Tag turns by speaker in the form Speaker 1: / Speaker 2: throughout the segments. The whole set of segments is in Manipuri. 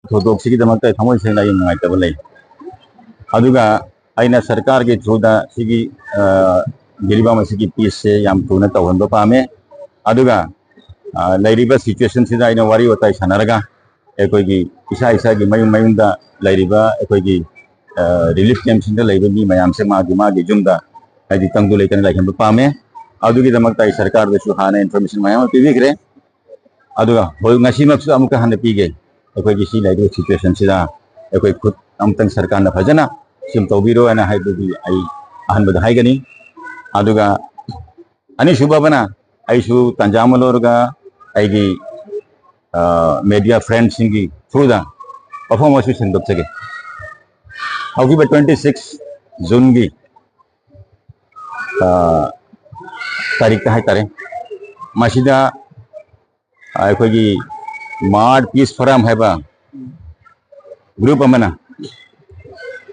Speaker 1: थोदोक्सिगिदमक्ता थमोय सेंना यम नुंगाइतबा लay अदुगा आइना सरकार के थ्रुदा सिगी गिरिबा मसिगी पीस से याम थुना तवहनबा पामे अदुगा लैरिबा सिचुएशन सिदा आइना वारी वताई सनारगा एकोगी इसा इसा की मयुम मयुमदा लैरिबा एकोगी रिलीफ कैंप सिंदा लैबा मी मयाम से मागी जुमदा आदि तंगदु लेकन लाइखन पामे अदुगी दमक्ता सरकार दसु हाना इन्फॉर्मेशन मयाम पिबिग्रे अदुगा होय ngasimaksu amuka hana pige एकोगी सी लैरिबा सिचुएशन सिदा एकोई खुद अमतंग सरकार ना फजना सिम तौबीरो अना हाइबुगी आई अहनबद हाइगनी अदुगा अनि सुबबना आइसु तंजामलोरगा आइगी मीडिया फ्रेंड्स सिंगी थ्रुदा परफॉर्मेंस सिंदप सके हौगी 26 जून की तारीख है तारे मसीदा आइकोगी मार्ड पीस फोरम है बा ग्रुप अमना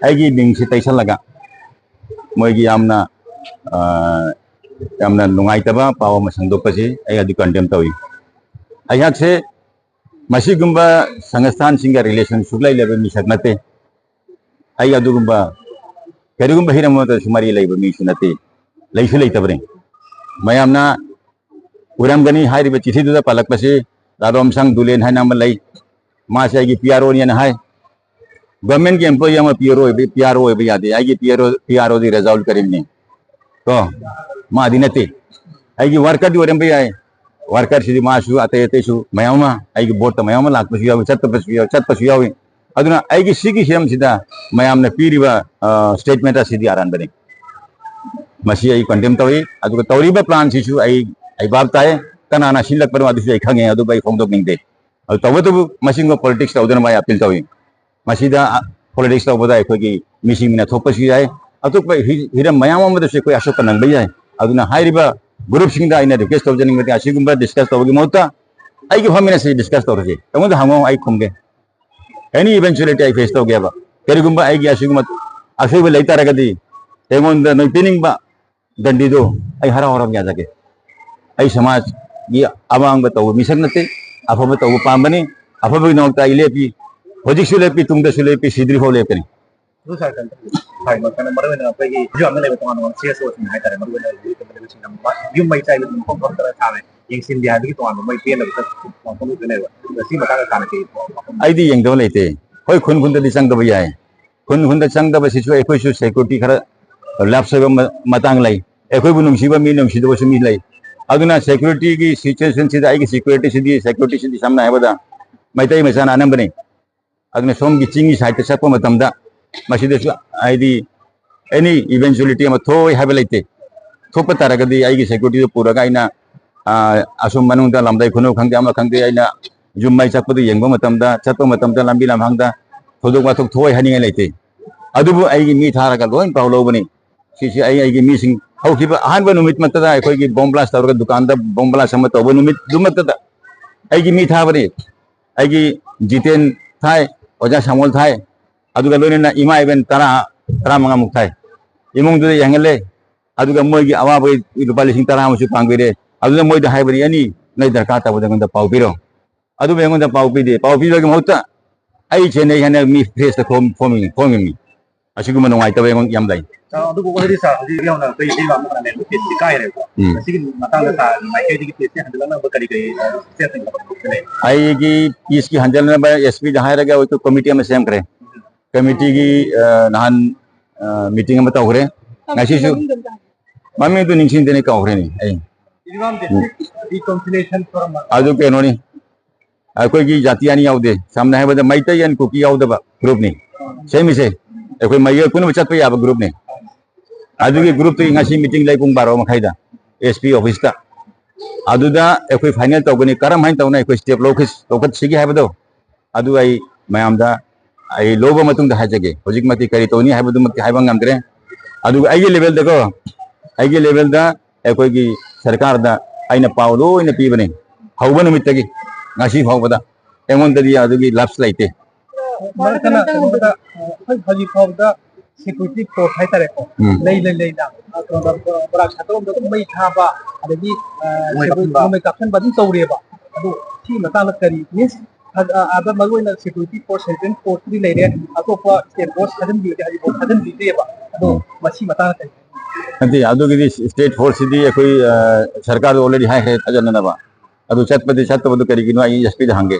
Speaker 1: आइगी निंग से तैसा लगा मोइगी आमना यामना नुंगाइतबा पाव मसंदोपसे आई अदु कंडेम तवी अयाक से मसीगुंबा संस्थान सिंगा रिलेशन सुगलाई लेबे मिसकनते आई अदुगुंबा करिगुंबा हिरमोत सुमारी लेबे मिसुनते लैसु लैतबरे मयामना उरमगनी हाइरिबे चिठीदुदा पलकपसे दादोमसंग दुलेन हाइना म लै मासे आइगी पीआरओ नि हाय गवर्नमेंट की एम्प्लॉई हम पीआरओ है यादे आइगी पीआरओ दी रिजॉल्व करेंगे तो मा दिनते आइगी वर्कर दी ओरम आए वर्कर सिदी मासु अते अतेसु मयामा आइगी बोट मयामा लाकपसु याव चतपसु याव अदुना आइगी सिगी हिरम सिदा मयामना पीरिबा स्टेटमेंट सिदी आरान बने मसी आई कंडेम तवी अदुगा तौरीबा प्लान सिसु आई बाब ताए कनाना सिलक पर अदुसु आई खंगे अदु बाई फोंदोक निंगदे अदु तवतु मसिंगो पॉलिटिक्स तौदन माय अपील तवी मसीदा पॉलिटिक्स तौबदा अखोगी मिसिंग मिना थोपसु याय अतुप हिरम मयाम अमदसु कोई अशोक नंगबा याय अदुना हाइरिबा ग्रुप सिंगदा आइना रिक्वेस्ट तौजनिंग मते असिगुंबा डिस्कस तौबगी मोता आइगी फमिना से डिस्कस तौरजे तमद हांगो आई खुंगे एनी इवेंचुअलिटी आई फेस तौगेबा करिगुंबा आइगी असिगुंबा अशोब लेतारगदी एमोंद नोय पिनिंगबा दंडीदो आई हरा हरम या जाके आई समाज ये अबांग तौब मिसक नते अफब तौब पामबनी अफब नोक्ता इलेपी होजिकसु लेपी तुंगदसु लेपी सिद्री हो लेपनी
Speaker 2: दो साल हाय मकन मरवेना पगी जो हमने लेबे तोन वन सीएसओ सिन हाय तारे मरवेना लेबे सिन नम युम मई चाइ लुम कोन कोन तरह थावे यंग सिन दिया बिकी तोन मई पेन लेबे कोन लेबे सी मता का के
Speaker 1: आइदी यंग दो लेते होय खुन खुन द संग दब याय खुन द संग दब सिचु एकोइसु सिक्योरिटी खरा लैप्सब मतांग लाई एकोइबु नुमसिबा मी नुमसिदबसु मी लाई अदुना सिक्योरिटी की सिचुएशन सिदा आइगी सिक्योरिटी सिदी सामना हैबदा मैतै मसान अनंबने अदुना सोम की चिंगी साइट सकप मतमदा मसीदसु आइदी एनी इवेंचुअलिटी अम थोय हैबे लेते थोप तारगदी आइगी सिक्योरिटी पुरगा आइना असुम मनुंदा लमदाई खुनो खंगदे अमा खंगदे आइना जुम्माई चकपदु येंगबो मतमदा चतप मतमदा लंबी लमहांगदा थोदोक वाथोक थोय हनिंग लेते अदुबु आइगी मी थारगा लोइन पावलोबनी सिसि आइगी मीसिंग हौखिबा अहानबा नुमित मतदा अखोइगी बॉम्ब ब्लास्ट तौरगा दुकान दा बॉम्ब ब्लास्ट सम तौबो नुमित दुमतदा आइगी मी थाबनी आइगी जितेन थाय ओजा सामोल थाय अदुगा लोइना इमा इवेन तरा मंगा मुक थाय इमुंग दुदे यंगले अदुगा मोइगी अवाबो रुपा लिसिंग तरा मसु पांगबिरे अदुदा मोइदा हाइबरी यानी नै दरकार ताबदंगदा पाउपिरो अदु बेंगोंदा पाउपिदे पाउपिबगे महत्ता आई चेने हने मी फेस द फोमिंग असिगुम नुंगाइ तबे यम लाई
Speaker 2: अदु को हरि सा हरि यावना कई कई वाम ने पेस काय रे सिगी मतांग ता माइके दिगी पेस हंदलना बकरी गई सेटिंग
Speaker 1: आईगी पीस की हंदलना बा एसपी जहां रगा वो तो कमिटी में सेम करे कमिटी की नहान मीटिंग में बताओ रे नसीसु मम्मी तो निंसिन देने का होरे नहीं आई
Speaker 2: रिकंसिलिएशन फॉरम
Speaker 1: आजो के नोनी कोई की जातियां नहीं आउदे सामने है बदा मैते यान कुकी आउदबा ग्रुप नहीं सेमी से कोई मैया कुन बचत पे याब ग्रुप ने आजु के ग्रुप तो इंगासी मीटिंग लाई पुंग 12 मखाइदा एसपी ऑफिस ता आदुदा कोई फाइनल तौगनी करम हाइन तौना कोई स्टेप लोखत सिगी हाबदो आदु आई मयामदा आई लोबो मतुंग दा हाजगे होजिक मति करी तौनी हाबदु मति हाइबंग नमद्रे आदु आई लेवल देखो आई लेवल दा कोई की सरकार दा आइना पावलो इन पीबने हौबन मितगी ngasi फावबदा एमोन ददी आदुगी लैप्स लाइते
Speaker 2: मरकना बदा हजि फावदा सिक्योरिटी फोर्स है तारे को ले ना बड़ा छात्रों को मई थाबा अदगी मई कप्शन बदन तौरेबा अदु सी मताल करी मींस
Speaker 3: आदा मगोइना सिक्योरिटी फोर्स सेंट्रल फोर्स भी ले रहे अतोपा स्टेट फोर्स खदन भी हाजी फोर्स खदन भी देबा अदो मसी मता कई
Speaker 1: नदी अदुगिदी स्टेट फोर्स सिदी कोई सरकार ऑलरेडी हाई है थजननबा अदु चटपति चटबदु करिगिनो आई एसपी हंगे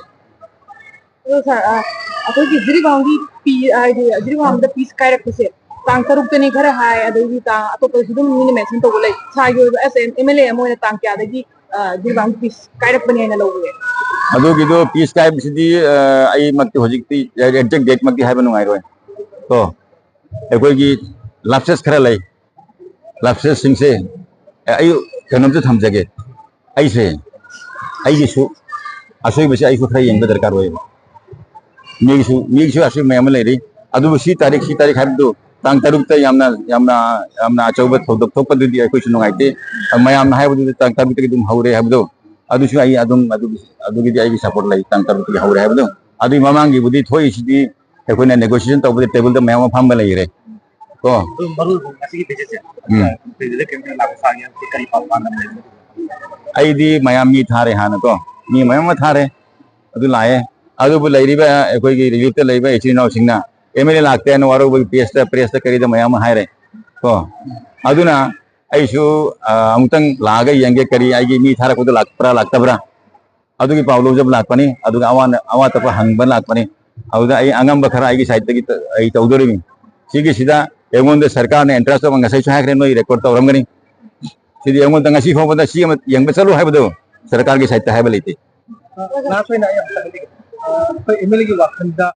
Speaker 4: अखोई जिरीबांगी पी जिरीबांग द पीस कायरक्पसे तांग तरुक्तनी खरा हाय अदगी तांग अतोपसिदुम मिनि मेंशन तोगले सायो एसएम एमएलए मोइना तांग क्यादगी जिरीबांग पीस कायरक्पनी ना लोगे
Speaker 1: अदुगिदो पीस काय सिदी आई मक्ति होजिकती एग्जैक्ट डेट मक्ति हाय बनुआई रोय तो एकोगी लाप्सेस खरा लै लाप्सेस सिंसे आई कनमसे थमजगे ऐसे आईगिसु असोइबसे आइसु खरा येंग दरकार होय मीगिसु असोइ मयाम लेरि अदुबु सी तारीख हाबदो तांग तरुक्ता यामना अचौब थौदक थोपदुदि अखोइसु नुगाइते मयाम हायबदु तांग तरुक्ता दुम हौरे हाबदो अदुसु आई अदुगिदि आई सपोर्ट लै तांग तरुक्ता हौरे हाबदो अदुइ ममांगी बुदि थोइसिदि एखोइना नेगोशिएशन तौबदि टेबल द मयाम फाम लैरे तो
Speaker 2: मरु ngasi beje se beje ke me la sa ya ke kari pa pa na me
Speaker 1: आईदी मयाम मी थारे हान तो मी मयाम थारे अदु लाए अदुबु लैरिबा एखोइगी रिलीफ ते लैबा एचिनाव सिंगना एमएलए लागते न वारो प्रेस करीद मयाम हायरे तो अदुना आइसु अमुतंग लागा यंगे करी आइगी मी थारा को लागप्रा लागतब्रा अदुगी पावलो जब लागपनी अदुगा अवा तप हंगबन लागपनी अदुदा आई अंगम बखरा आइगी साइड तगी आई तौदोरिमी सिगी सिदा एंगोंदे सरकार ने इंटरेस्ट of ngasai हायरे नोई रेकॉर्ड तौरमगनी सिदी एंगोंदे ngasi फोबदा सी यंग चलो हायबदो सरकार की साइड हायबा लेते
Speaker 3: ना सोइना या एमएलए की वाखंदा